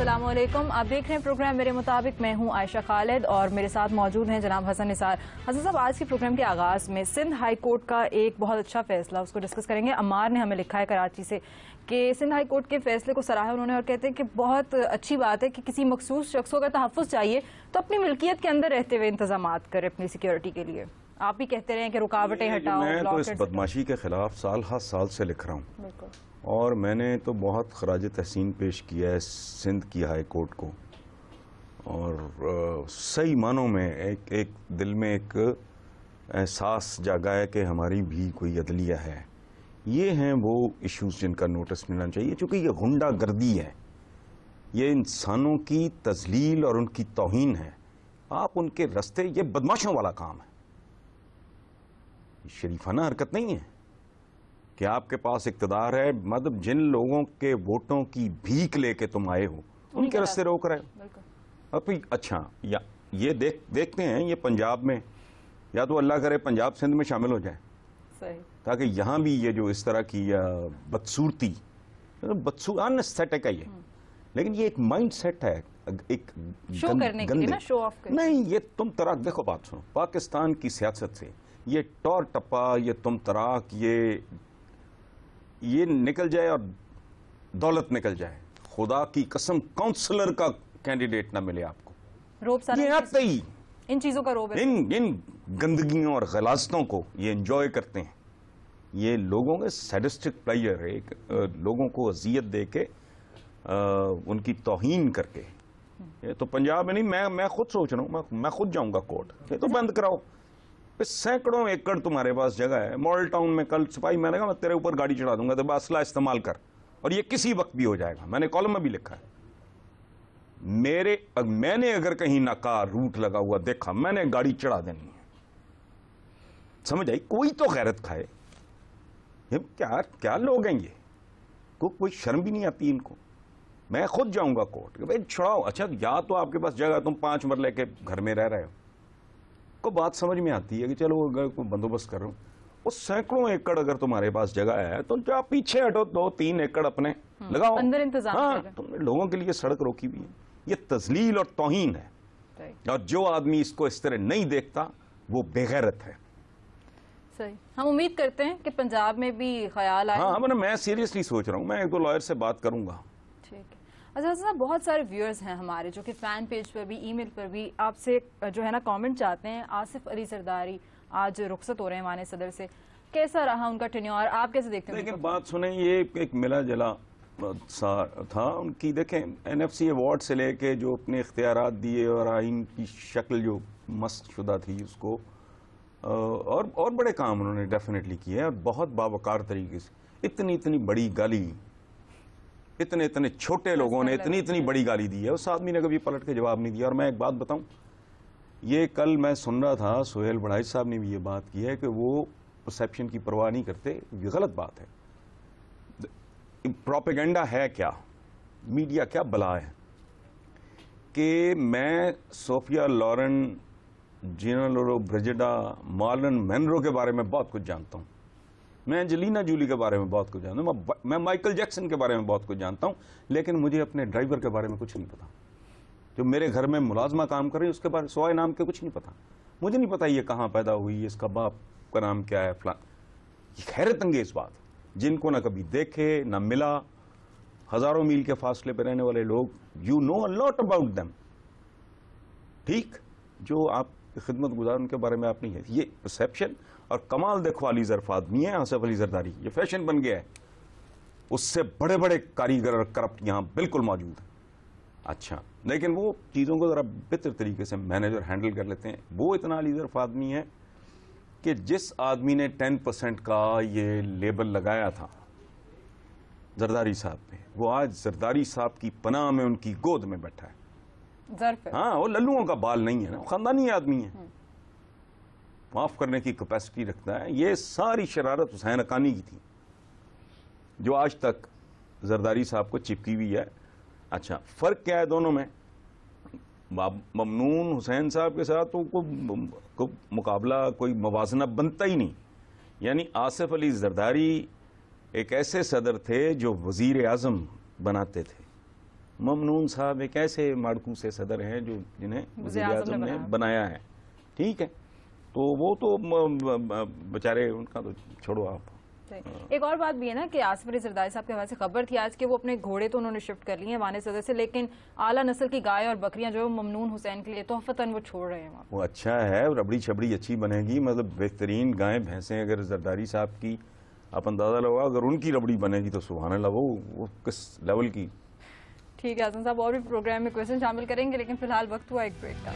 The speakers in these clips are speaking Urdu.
السلام علیکم. آپ دیکھ رہے ہیں پروگرام میرے مطابق. میں ہوں عائشہ خالد اور میرے ساتھ موجود ہیں جناب حسن نثار. حسن صاحب, آج کے پروگرام کے آغاز میں سندھ ہائی کورٹ کا ایک بہت اچھا فیصلہ, اس کو ڈسکس کریں گے. عمار نے ہمیں لکھا ہے کراچی سے کہ سندھ ہائی کورٹ کے فیصلے کو سراہا انہوں نے اور کہتے ہیں کہ بہت اچھی بات ہے کہ کسی مخصوص شخص کو اگر تحفظ چاہیے تو اپنی ملکیت کے اندر رہتے ہوئے انتظامات کرے اپنی سیکیورٹی کے لیے. آپ بھی کہتے رہے ہیں کہ رکاوٹیں ہٹاؤ. میں تو اس بدماشی کے خلاف سال ہر سال سے لکھ رہا ہوں, اور میں نے تو بہت خراج تحسین پیش کیا ہے سندھ کی ہائی کورٹ کو, اور صحیح معنوں میں ایک دل میں ایک احساس جاگا ہے کہ ہماری بھی کوئی عدلیہ ہے. یہ ہیں وہ ایشوز جن کا نوٹس ملنا چاہیے, چونکہ یہ غنڈہ گردی ہے, یہ انسانوں کی تذلیل اور ان کی توہین ہے. آپ ان کے رستے, یہ بدماشوں والا کام ہے, شریفانہ حرکت نہیں ہے کہ آپ کے پاس اقتدار ہے, مطلب جن لوگوں کے ووٹوں کی بھیک لے کے تم آئے ہو ان کے رستے روک رہے ہو. اب اچھا یہ دیکھتے ہیں یہ پنجاب میں, یا تو اللہ کرے پنجاب سندھ میں شامل ہو جائے تاکہ یہاں بھی یہ جو اس طرح کی بدصورتی انسیٹک ہے یہ, لیکن یہ ایک مائنڈ سیٹ ہے, ایک شو کرنے کے لیے نا, شو آف کرنے. نہیں, یہ تم تراک, دیکھو بات سنو, پاکستان کی سیاست سے یہ ٹور ٹپا, یہ تم تراک, یہ نکل جائے اور دولت نکل جائے, خدا کی قسم کونسلر کا کینڈیڈیٹ نہ ملے آپ کو. یہ آتے ہی ان چیزوں کا روب ہے, ان گندگیوں اور غلاظتوں کو یہ انجوائے کرتے ہیں. یہ لوگوں کے سیڈسٹک پلیئر ہے, لوگوں کو اذیت دے کے, ان کی توہین کر کے. یہ تو پنجاب میں نہیں, میں خود سوچ رہا ہوں, میں خود جاؤں گا کورٹ, یہ تو بند کراؤ. سینکڑوں ایکڑ تمہارے پاس جگہ ہے, ماڈل ٹاؤن میں کل سپاہی میں نے کہا میں تیرے اوپر گاڑی چڑھا دوں گا, تو اسلحہ استعمال کر, اور یہ کسی وقت بھی ہو جائے گا. میں نے کالم میں بھی لکھا ہے, میں نے اگر کہیں ناکار روٹ لگا ہوا دیکھا, میں نے گاڑی چڑھا دینی ہے. سمجھ آئی؟ کوئی تو غیرت کھائے. کیا لوگ ہیں یہ, کوئی شرم بھی نہیں آتی ان کو. میں خود جاؤں گا کورٹ کہ بھائی چھڑاؤ. اچھا, یا تو آپ کے پاس جگہ, تم 5 مرلے کے گھر میں رہ رہے ہو, کو بات سمجھ میں آتی ہے کہ چلو کوئی بندوبست کر رہا ہوں. وہ سینکڑوں ایکڑ اگر تمہارے پاس جگہ ہے تو جا پیچھے ہٹو, 2-3 ایکڑ اپنے لگاؤ اندر انتظام. ہاں, تم نے لوگوں کے لیے سڑک روکی بھی ہے. یہ تذلیل اور توہین ہے, اور جو آدمی اس کو اس طرح نہیں دیکھتا وہ بے غیرت ہے. صحیح, ہم امید کرتے ہیں کہ پنجاب میں بھی خیال آئے. ہاں, میں سیریسلی سوچ رہا ہوں, میں 1-2 لائر سے بات کروں گا. ٹھیک ہے. اچھا, بہت سارے ویورز ہیں ہمارے جو کہ فین پیج پر بھی, ای میل پر بھی آپ سے جو ہے نا کامنٹ چاہتے ہیں. آصف علی زرداری آج رخصت ہو رہے ہیں مانے صدر سے, کیسا رہا ان کا ٹینیور, آپ کیسے دیکھتے ہیں؟ لیکن بات سنیں, یہ ایک ملا جلا سا تھا ان کی. دیکھیں, NFC ایوارڈ سے لے کے جو اپنے اختیارات دیے اور آئین کی شکل جو مسخ شدہ تھی اس کو, اور بڑے کام انہوں نے ڈیفینیٹلی کیے, اور بہت باوقار طریقے سے. اتنی بڑی گالی اتنے چھوٹے لوگوں نے اتنی بڑی گالی دی ہے, اس آدمی نے کبھی پلٹ کے جواب نہیں دیا. اور میں ایک بات بتاؤں, یہ کل میں سن رہا تھا, سہیل بڑھائی صاحب نے بھی یہ بات کی ہے کہ وہ پرسیپشن کی پرواہ نہیں کرتے. یہ غلط بات ہے. پروپیگنڈا ہے کیا, میڈیا کیا بلا ہے کہ میں صوفیہ لورن, جینا لورو بریجڈا, مارلن مینرو کے بارے میں بہت کچھ جانتا ہوں, میں انجلینا جولی کے بارے میں بہت کچھ جانتا ہوں, میں مائیکل جیکسن کے بارے میں بہت کچھ جانتا ہوں, لیکن مجھے اپنے ڈرائیور کے بارے میں کچھ نہیں پتا. جو میرے گھر میں ملازمہ کام کر رہی ہے اس کے بارے سوائے نام کے کچھ نہیں پتا. مجھے نہیں پتا یہ کہاں پیدا ہوئی, اس کا باپ کا نام کیا ہے, فلان. یہ حیرت انگیز بات, جن کو نہ کبھی دیکھے نہ ملا, ہزاروں میل کے فاصلے پہ رہنے والے لوگ, you know a lot about them. ٹھیک, جو آپ خدمت گزار ان کے بارے میں آپ نہیں ہے. یہ پرسیپشن, اور کمال دیکھو علی ظرف آدمی ہے آصف علی زرداری, یہ فیشن بن گیا ہے. اس سے بڑے کاریگر اور کرپٹ یہاں بالکل موجود ہیں. اچھا, لیکن وہ چیزوں کو ذرا بہتر طریقے سے مینیج اور ہینڈل کر لیتے ہیں. وہ اتنا علی ظرف آدمی ہے کہ جس آدمی نے 10% کا یہ لیبل لگایا تھا زرداری صاحب پہ, وہ آج زرداری صاحب کی پناہ میں ان کی گود میں بیٹھا ہے. ہاں, وہ للوؤں کا بال نہیں ہے نا, خاندانی آدمی ہے, معاف کرنے کی کیپیسٹی رکھتا ہے. یہ ساری شرارت حسین حقانی کی تھی جو آج تک زرداری صاحب کو چپکی ہوئی ہے. اچھا, فرق کیا ہے دونوں میں؟ ممنون حسین صاحب کے ساتھ تو کوئی مقابلہ, کوئی موازنہ بنتا ہی نہیں. یعنی آصف علی زرداری ایک ایسے صدر تھے جو وزیر اعظم بناتے تھے, ممنون صاحب ایک ایسے ماڑکو سے صدر ہیں جو جنہیں وزیر اعظم نے بنایا ہے، ٹھیک ہے، تو وہ تو بچارے ان کا تو چھوڑو آپ. ایک اور بات بھی ہے نا کہ آصف علی زرداری صاحب کے حوالے سے خبر تھی آج کہ وہ اپنے گھوڑے تو انہوں نے شفٹ کر لیے ہیں وان صدر سے، لیکن اعلیٰ نسل کی گائے اور بکریاں جو ممنون حسین کے لیے تحفتاً وہ چھوڑ رہے ہیں وہاں. وہ اچھا ہے، ربڑی چھبڑی اچھی بنے گی، مطلب بہترین گائیں بھینسیں اگر زرداری صاحب کی آپ اندازہ لگا، اگر ان کی ربڑی بنے گی تو سبحان اللہ وہ کس لیول کی. ٹھیک ہے حسن صاحب، اور بھی پروگرام میں کوئسچن شامل کریں گے، لیکن فی الحال وقت ہوا ایک بریک کا.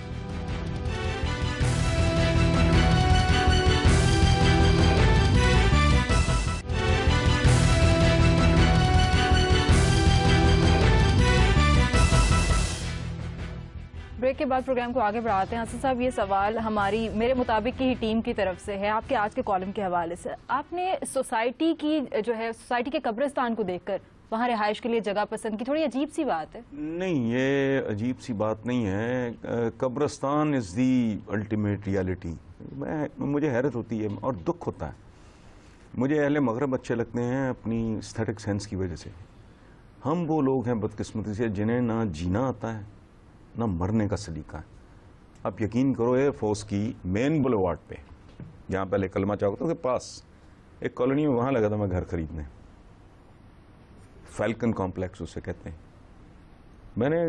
بریک کے بعد پروگرام کو آگے بڑھاتے ہیں. حسن صاحب یہ سوال ہماری میرے مطابق کی ہی ٹیم کی طرف سے ہے آپ کے آج کے کالم کے حوالے سے. آپ نے سوسائٹی کی جو ہے سوسائٹی کے قبرستان کو دیکھ کر وہاں رہائش کے لیے جگہ پسند کی، تھوڑی عجیب سی بات ہے. نہیں، یہ عجیب سی بات نہیں ہے. قبرستان از دی الٹیمیٹ ریالٹی. مجھے حیرت ہوتی ہے اور دکھ ہوتا ہے. مجھے اہل مغرب اچھے لگتے ہیں اپنی اسٹیٹک سینس کی وجہ سے. ہم وہ لوگ ہیں بدقسمتی سے جنہیں نہ جینا آتا ہے نہ مرنے کا سلیقہ ہے. آپ یقین کرو ایئر فورس کی مین بلوارڈ پہ جہاں پہلے کلمہ چوک کے پاس ایک کالونی میں وہاں لگا تھا میں گھر خریدنے، فیلکن کمپلیکس اسے کہتے ہیں. میں نے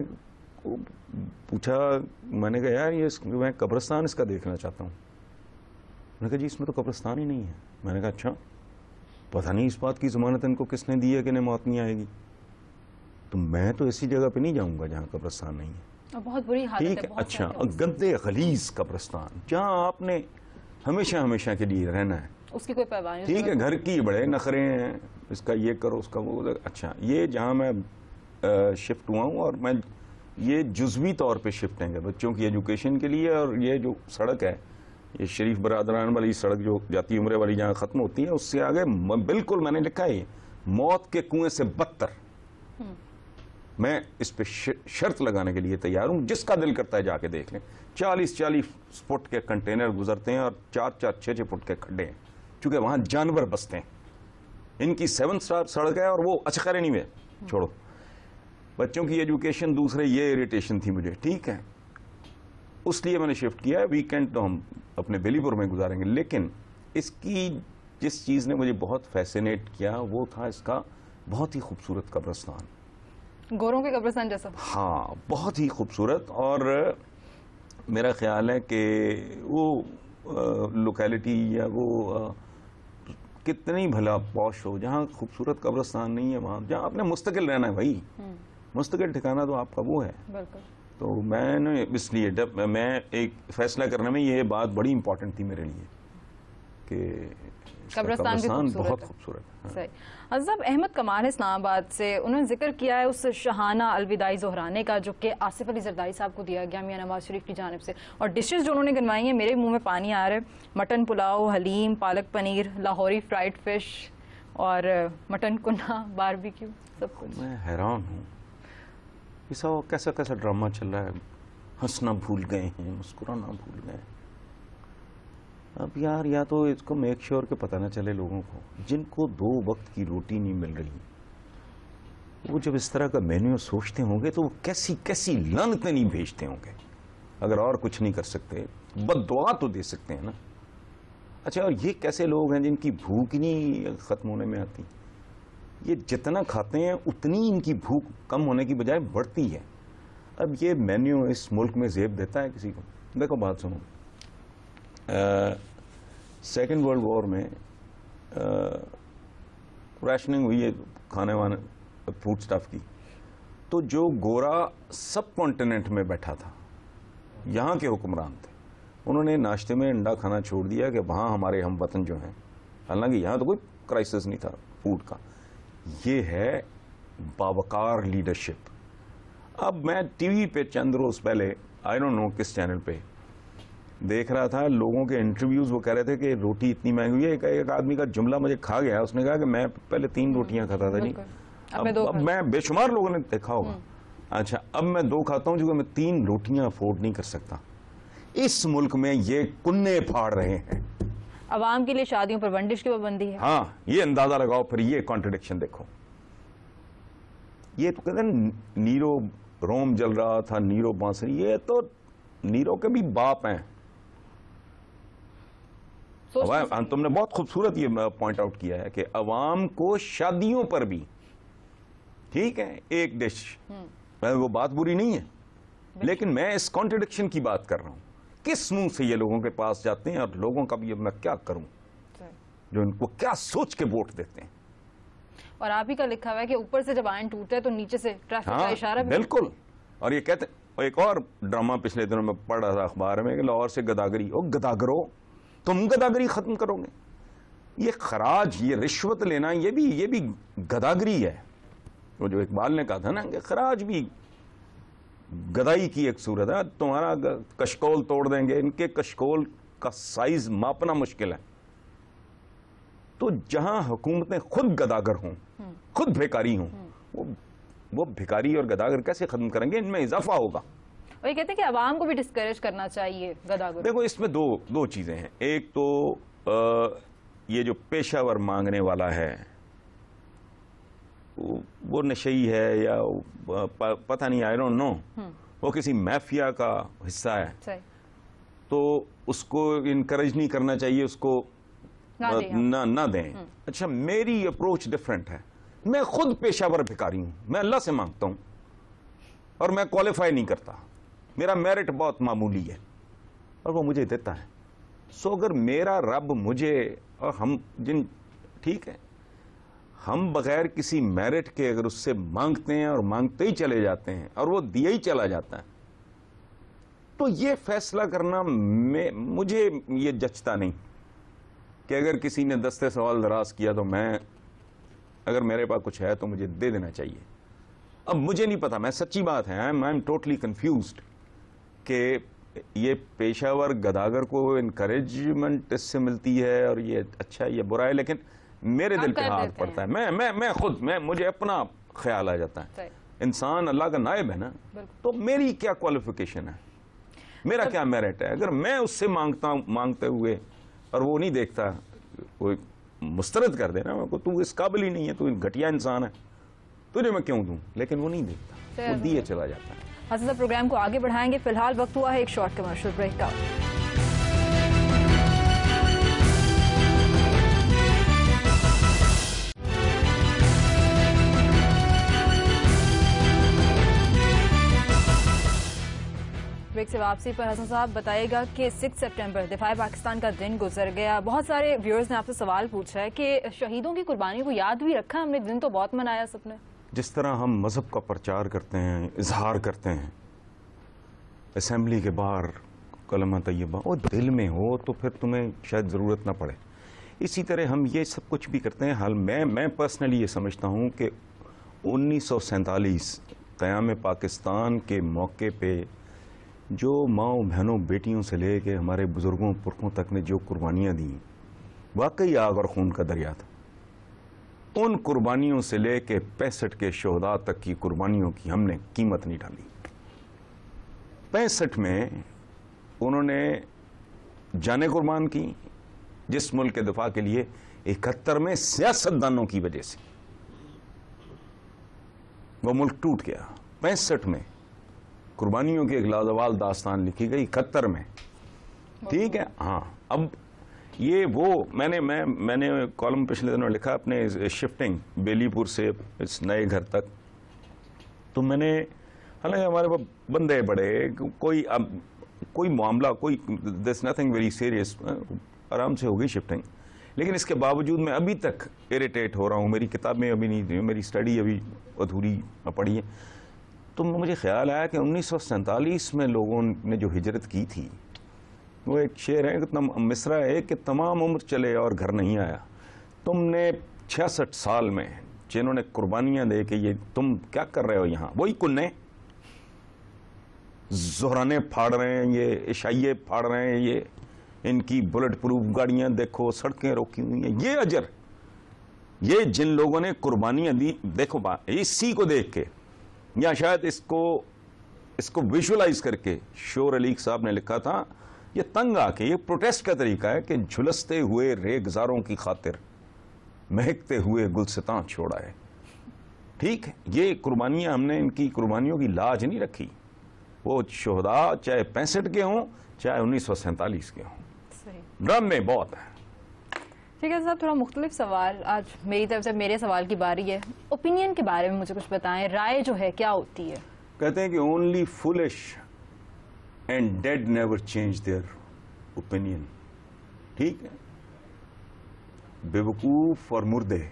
پوچھا، میں نے کہا یار یہ میں قبرستان اس کا دیکھنا چاہتا ہوں. میں نے کہا جی اس میں تو قبرستان ہی نہیں ہے. میں نے کہا اچھا، پتہ نہیں اس بات کی ضمانت ان کو کس نے دی ہے کہ انہیں موت نہیں آئے گی. تو میں تو ایسی جگہ پہ نہیں جاؤں گا جہاں قبرستان نہیں ہے. بہت بری حالت ٹھیک ہے، اچھا گندے غلیظ قبرستان جہاں آپ نے ہمیشہ کے لیے رہنا ہے، اس کی کوئی پرواہ نہیں. ٹھیک ہے، گھر کی بڑے نخرے ہیں، اس کا یہ کرو اس کا وہ. اچھا یہ جہاں میں شفٹ ہوا ہوں، اور میں یہ جزوی طور پہ شفٹ ہیں بچوں کی ایجوکیشن کے لیے، اور یہ جو سڑک ہے یہ شریف برادران والی سڑک جو جاتی عمرے والی جہاں ختم ہوتی ہے اس سے آگے بالکل میں نے لکھا ہے موت کے کنویں سے بدتر. میں اس پہ شرط لگانے کے لیے تیار ہوں، جس کا دل کرتا ہے جا کے دیکھ لیں. 40 فٹ کے کنٹینر گزرتے ہیں اور 4-6 فٹ کے کھڈے ہیں، چونکہ وہاں جانور بستے ہیں. ان کی 7 سٹار سڑک ہے اور وہ اچھا خیر نہیں ہے، چھوڑو. بچوں کی ایجوکیشن دوسرے، یہ اریٹیشن تھی مجھے. ٹھیک ہے، اس لیے میں نے شفٹ کیا ہے. ویکینڈ تو ہم اپنے بیلی پور میں گزاریں گے، لیکن اس کی جس چیز نے مجھے بہت فیسینیٹ کیا وہ تھا اس کا بہت ہی خوبصورت قبرستان، گوروں کے قبرستان جیسا. ہاں بہت ہی خوبصورت. اور میرا خیال ہے کہ وہ لوکیلٹی یا وہ کتنی بھلا پوش ہو، جہاں خوبصورت قبرستان نہیں ہے وہاں جہاں آپ نے مستقل رہنا ہے. بھائی مستقل ٹھکانہ تو آپ کا وہ ہے. بالکل. تو میں نے اس لیے جب میں ایک فیصلہ کرنے میں یہ بات بڑی امپورٹنٹ تھی میرے لیے کہ قبرستان بہت خوبصورت ہے. صحیح. حضرت احمد کمال اسلام آباد سے انہوں نے ذکر کیا ہے اس شہانہ الوداعی ظہرانے کا جو کہ آصف علی زرداری صاحب کو دیا گیا میاں نواز شریف کی جانب سے، اور ڈشز جو انہوں نے گنوائی ہیں میرے منہ میں پانی آ رہا ہے. مٹن پلاؤ، حلیم، پالک پنیر، لاہوری فرائیڈ فش اور مٹن کنا، باربیکیو، سب کچھ. میں حیران ہوں ایسا کیسا ڈرامہ چل رہا ہے. ہنسنا بھول گئے ہیں، مسکرانا بھول گئے. اب یار یا تو اس کو میک شیور کہ پتہ نہ چلے لوگوں کو جن کو 2 وقت کی روٹی نہیں مل رہی، وہ جب اس طرح کا مینیو سوچتے ہوں گے تو وہ کیسی لعنتیں نہیں بھیجتے ہوں گے. اگر اور کچھ نہیں کر سکتے بد دعا تو دے سکتے ہیں نا. اچھا، اور یہ کیسے لوگ ہیں جن کی بھوک ہی نہیں ختم ہونے میں آتی؟ یہ جتنا کھاتے ہیں اتنی ان کی بھوک کم ہونے کی بجائے بڑھتی ہے. اب یہ مینیو اس ملک میں زیب دیتا ہے کسی کو؟ دیکھو بات سنو، سیکنڈ ورلڈ وار میں ریشننگ ہوئی ہے کھانے وانے فوڈ سٹف کی، تو جو گورا سب کانٹیننٹ میں بیٹھا تھا، یہاں کے حکمران تھے، انہوں نے ناشتے میں انڈا کھانا چھوڑ دیا کہ وہاں ہمارے ہم وطن جو ہیں، حالانکہ یہاں تو کوئی کرائسس نہیں تھا فوڈ کا. یہ ہے باوقار لیڈرشپ. اب میں ٹی وی پہ چند روز پہلے آئی ڈونٹ نو کس چینل پہ دیکھ رہا تھا لوگوں کے انٹرویوز، وہ کہہ رہے تھے کہ روٹی اتنی مہنگی ہوئی ہے. ایک آدمی کا جملہ مجھے کھا گیا، اس نے کہا کہ میں پہلے 3 روٹیاں کھاتا تھا جی، اب میں بے شمار لوگوں نے دیکھا ہوگا. اچھا اب میں 2 کھاتا ہوں کیونکہ میں 3 روٹیاں افورڈ نہیں کر سکتا. اس ملک میں یہ کنے پھاڑ رہے ہیں. عوام کے لیے شادیوں پر ونڈش کی پابندی ہے. ہاں، یہ اندازہ لگاؤ پھر یہ کانٹرڈکشن دیکھو. یہ تو کہتے ہیں نیرو روم جل رہا تھا نیرو بانسری، یہ تو نیرو کے بھی باپ ہیں. تم نے بہت خوبصورت یہ پوائنٹ آؤٹ کیا ہے کہ عوام کو شادیوں پر بھی ٹھیک ہے ایک ڈش، وہ بات بری نہیں ہے، لیکن میں اس کانٹرڈکشن کی بات کر رہا ہوں. کس منہ سے یہ لوگوں کے پاس جاتے ہیں اور لوگوں کا بھی اب میں کیا کروں جو ان کو کیا سوچ کے ووٹ دیتے ہیں. اور آپ ہی کا لکھا ہوا ہے کہ اوپر سے جب آئین ٹوٹتا ہے تو نیچے سے ٹریفک کا اشارہ بھی. بالکل. اور یہ کہتے ہیں ایک اور ڈرامہ پچھلے دنوں میں پڑھ رہا تھا اخبار میں کہ لاہور سے گداگری. او گداگرو، تم گداگری ختم کرو گے. یہ خراج، یہ رشوت لینا، یہ بھی گداگری ہے. وہ جو اقبال نے کہا تھا نا کہ خراج بھی گدائی کی ایک صورت ہے. تمہارا کشکول توڑ دیں گے. ان کے کشکول کا سائز ماپنا مشکل ہے. تو جہاں حکومتیں خود گداگر ہوں، خود بھیکاری ہوں، وہ بھیکاری اور گداگر کیسے ختم کریں گے؟ ان میں اضافہ ہوگا. اور یہ کہتے ہیں کہ عوام کو بھی ڈسکریج کرنا چاہیے گداگر. دیکھو اس میں دو چیزیں ہیں. ایک تو یہ جو پیشہ ور مانگنے والا ہے وہ نشئی ہے یا پتہ نہیں، آئی ڈونٹ نو، وہ کسی میفیا کا حصہ ہے، تو اس کو انکریج نہیں کرنا چاہیے، اس کو نہ دیں. اچھا میری اپروچ ڈفرینٹ ہے. میں خود پیشہ ور بھکاری ہوں. میں اللہ سے مانگتا ہوں اور میں کوالیفائی نہیں کرتا. میرا میرٹ بہت معمولی ہے اور وہ مجھے دیتا ہے. سو اگر میرا رب مجھے اور ہم ٹھیک ہے، ہم بغیر کسی میرٹ کے اگر اس سے مانگتے ہیں اور مانگتے ہی چلے جاتے ہیں اور وہ دیا ہی چلا جاتا ہے، تو یہ فیصلہ کرنا مجھے یہ جچتا نہیں کہ اگر کسی نے دستے سوال دراز کیا تو میں، اگر میرے پاس کچھ ہے تو مجھے دے دینا چاہیے. اب مجھے نہیں پتا، میں سچی بات ہے، آئی ایم ٹوٹلی کنفیوزڈ کہ یہ پیشہ ور گداگر کو انکریجمنٹ اس سے ملتی ہے اور یہ اچھا یہ برا ہے، لیکن میرے دل پہ ہاتھ پڑتا ہے. میں خود مجھے اپنا خیال آ جاتا ہے. انسان اللہ کا نائب ہے نا، تو میری کیا کوالیفیکیشن ہے، میرا کیا میرٹ ہے؟ اگر میں اس سے مانگتے ہوئے اور وہ نہیں دیکھتا، وہ مسترد کر دینا تو اس قابل ہی نہیں ہے، تو گھٹیا انسان ہے، تجھے میں کیوں دوں؟ لیکن وہ نہیں دیکھتا، وہ دیے چلا جاتا ہے. حسن صاحب پروگرام کو آگے بڑھائیں گے. فی الحال وقت ہوا ہے ایک شارٹ کمرشل بریک کا. بریک سے واپسی پر حسن صاحب بتائے گا کہ 6 سپٹمبر دفاع پاکستان کا دن گزر گیا. بہت سارے ویورز نے آپ سے سوال پوچھا ہے کہ شہیدوں کی قربانیوں کو یاد بھی رکھا ہم نے، دن تو بہت منایا سب نے. جس طرح ہم مذہب کا پرچار کرتے ہیں، اظہار کرتے ہیں اسمبلی کے باہر کلمہ طیبہ، وہ دل میں ہو تو پھر تمہیں شاید ضرورت نہ پڑے. اسی طرح ہم یہ سب کچھ بھی کرتے ہیں. حال میں پرسنلی یہ سمجھتا ہوں کہ 1947 قیام پاکستان کے موقع پہ جو ماؤں بہنوں بیٹیوں سے لے کے ہمارے بزرگوں پرکھوں تک نے جو قربانیاں دیں، واقعی آگ اور خون کا دریا تھا. ان قربانیوں سے لے کے 65 کے شہداء تک کی قربانیوں کی ہم نے قیمت نہیں ڈالی. 65 میں انہوں نے جانیں قربان کی جس ملک کے دفاع کے لیے. 71 میں سیاستدانوں کی وجہ سے وہ ملک ٹوٹ گیا. 65 میں قربانیوں کی ایک لازوال داستان لکھی گئی. 71 میں ٹھیک ہے. ہاں اب یہ وہ میں نے کالم پچھلے دنوں لکھا اپنے شفٹنگ بیلی پور سے اس نئے گھر تک. تو میں نے، حالانکہ ہمارے پاس بندے بڑے، کوئی معاملہ، کوئی دس نتھنگ ویری سیریس، آرام سے ہوگی شفٹنگ، لیکن اس کے باوجود میں ابھی تک اریٹیٹ ہو رہا ہوں. میری کتابیں ابھی نہیں، میری اسٹڈی ابھی ادھوری پڑی ہے. تو مجھے خیال آیا کہ 1947 میں لوگوں نے جو ہجرت کی تھی، وہ ایک شعر ہے، مصرع ہے کہ تمام عمر چلے اور گھر نہیں آیا. تم نے 66 سال میں جنہوں نے قربانیاں دے کے یہ تم کیا کر رہے ہو یہاں؟ وہی کننے زہرانے پھاڑ رہے ہیں، یہ عشائیے پھاڑ رہے ہیں، یہ ان کی بلٹ پروف گاڑیاں دیکھو، سڑکیں روکی ہوئی ہیں. یہ اجر، یہ جن لوگوں نے قربانیاں دی، دیکھو اسی کو دیکھ کے یا شاید اس کو ویژولائز کر کے شور علیق صاحب نے لکھا تھا، یہ تنگ آ کے، یہ پروٹیسٹ کا طریقہ ہے کہ جھلستے ہوئے ریگزاروں کی خاطر مہکتے ہوئے گلستاں چھوڑا ہے. ٹھیک ہے، یہ قربانیاں ہم نے ان کی قربانیوں کی لاج نہیں رکھی. وہ شہداء چاہے 65 کے ہوں چاہے 1947 کے ہوں. صحیح. ڈرامے بہت ہیں. ٹھیک ہے صاحب، تھوڑا مختلف سوال آج میری طرف سے، میرے سوال کی باری ہے. اوپینین کے بارے میں مجھے کچھ بتائیں، رائے جو ہے کیا ہوتی ہے؟ کہتے ہیں کہ only foolish and dead never change their opinion. ٹھیک ہے، بے وقوف اور مردے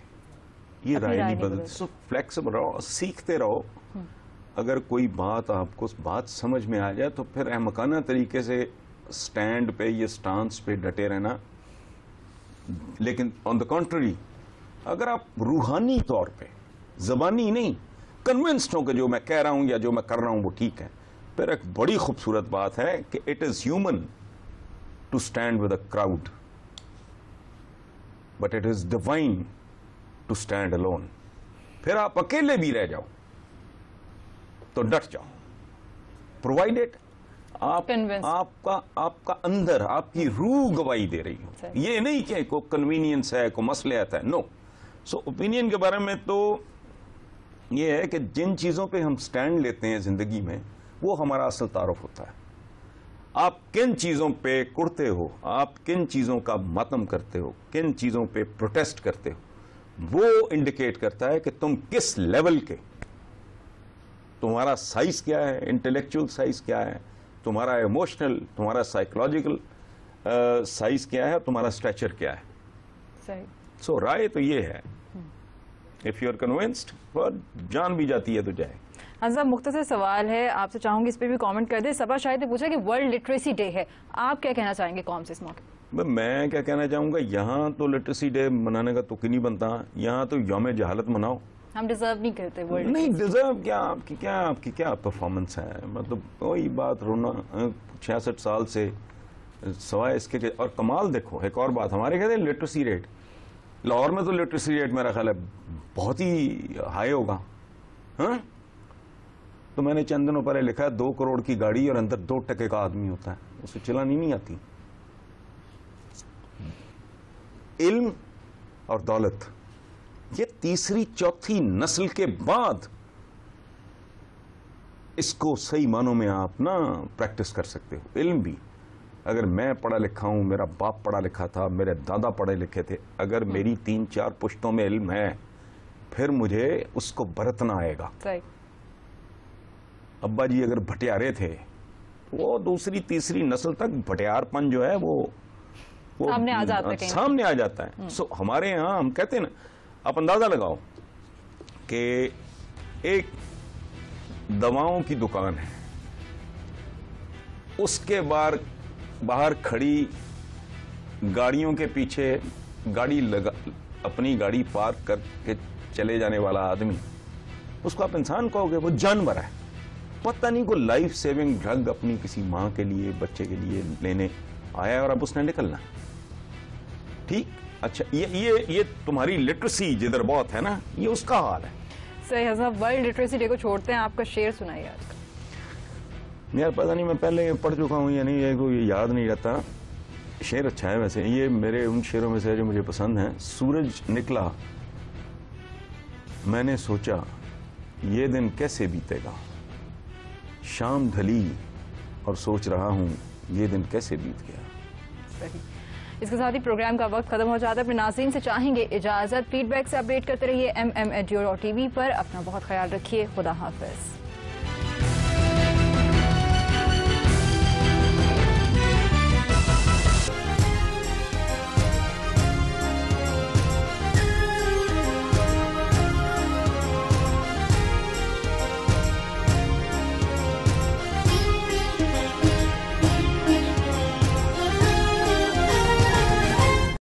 یہ رائے نہیں بدلتی. سو فلیکسیبل رہو، سیکھتے رہو. اگر کوئی بات آپ کو بات سمجھ میں آ جائے تو پھر احمقانہ طریقے سے سٹینڈ پہ یہ سٹانس پہ ڈٹے رہنا. لیکن آن دا کنٹری اگر آپ روحانی طور پہ، زبانی نہیں، کنونسڈ ہو کہ جو میں کہہ رہا ہوں یا جو میں کر رہا ہوں وہ ٹھیک ہے، پھر ایک بڑی خوبصورت بات ہے کہ it is human to stand with a crowd but it is divine to stand alone. پھر آپ اکیلے بھی رہ جاؤ تو ڈٹ جاؤ، پرووائڈیڈ آپ کا اندر آپ کی روح گواہی دے رہی ہو. یہ نہیں کہ کوئی کنوینئنس ہے، کوئی مسئلہ ہے. نو. سو اوپینین کے بارے میں تو یہ ہے کہ جن چیزوں پہ ہم سٹینڈ لیتے ہیں زندگی میں وہ ہمارا اصل تعارف ہوتا ہے. آپ کن چیزوں پہ کڑتے ہو، آپ کن چیزوں کا ماتم کرتے ہو، کن چیزوں پہ پروٹیسٹ کرتے ہو، وہ انڈیکیٹ کرتا ہے کہ تم کس لیول کے، تمہارا سائز کیا ہے، انٹلیکچوئل سائز کیا ہے، تمہارا ایموشنل، تمہارا سائیکولوجیکل سائز کیا ہے، تمہارا اسٹیچر کیا ہے. صحیح. سو رائے تو یہ ہے، اف یو آر کنوینسڈ، جان بھی جاتی ہے تو جائے. حضرت مختصر سوال ہے، آپ سے چاہوں گی اس پہ بھی کامنٹ کر دیں. صبا شاید نے پوچھا کہ ورلڈ لٹریسی ڈے ہے، آپ کیا کہنا چاہیں گے قوم سے اس موقع؟ میں کیا کہنا چاہوں گا، یہاں تو لٹریسی ڈے منانے کا تو نہیں بنتا. یہاں تو یوم جہالت مناؤ. ہم ڈیزرو نہیں کرتے ورلڈ. نہیں ڈیزرو کیا، آپ کی کیا پرفارمنس ہے؟ مطلب کوئی بات رونا 66 سال سے سوائے اس کے. اور کمال دیکھو، ایک اور بات، ہمارے کہتے ہیں لٹریسی ریٹ، لاہور میں تو لٹریسی ریٹ میرا خیال ہے بہت ہی ہائی ہوگا. ہاں، تو میں نے چند دنوں پہلے لکھا ہے 2 کروڑ کی گاڑی اور اندر 2 ٹکے کا آدمی ہوتا ہے، اسے چلانی نہیں آتی. علم اور دولت یہ تیسری چوتھی نسل کے بعد اس کو صحیح معنوں میں آپ نا پریکٹس کر سکتے ہو. علم بھی، اگر میں پڑھا لکھا ہوں، میرا باپ پڑھا لکھا تھا، میرے دادا پڑھے لکھے تھے، اگر میری 3-4 پشتوں میں علم ہے پھر مجھے اس کو برتنا آئے گا. ابا جی اگر بھٹیارے تھے، وہ دوسری تیسری نسل تک بھٹیار پن جو ہے وہ سامنے آ جاتا ہے. سو ہمارے یہاں ہم کہتے ہیں نا، آپ اندازہ لگاؤ کہ ایک دواؤں کی دکان ہے، اس کے باہر کھڑی گاڑیوں کے پیچھے اپنی گاڑی پارک کر کے چلے جانے والا آدمی، اس کو آپ انسان کہو گے؟ وہ جانور ہے. پتہ نہیں کوئی لائف سیونگ ڈرگ اپنی کسی ماں کے لیے، بچے کے لیے لینے آیا ہے اور اب اس نے نکلنا. ٹھیک، اچھا یہ تمہاری لٹریسی جدھر بہت ہے نا، یہ اس کا حال ہے. صحیح. حضرت ورلڈ لٹریسی ڈے کو چھوڑتے ہیں، آپ کا شعر سنائیے آج کا. یار پتہ نہیں میں پہلے پڑھ چکا ہوں یا نہیں، یہ یاد نہیں رہتا. شعر اچھا ہے ویسے، یہ میرے ان شعروں میں سے جو مجھے پسند ہیں. سورج نکلا، میں نے سوچا یہ دن کیسے بیتے گا، شام ڈھلی اور سوچ رہا ہوں یہ دن کیسے بیت گیا. صحیح. اس کے ساتھ ہی پروگرام کا وقت ختم ہو جاتا ہے. اپنے ناظرین سے چاہیں گے اجازت. فیڈ بیک سے اپڈیٹ کرتے رہیے MM@geo.tv پر. اپنا بہت خیال رکھیے. خدا حافظ.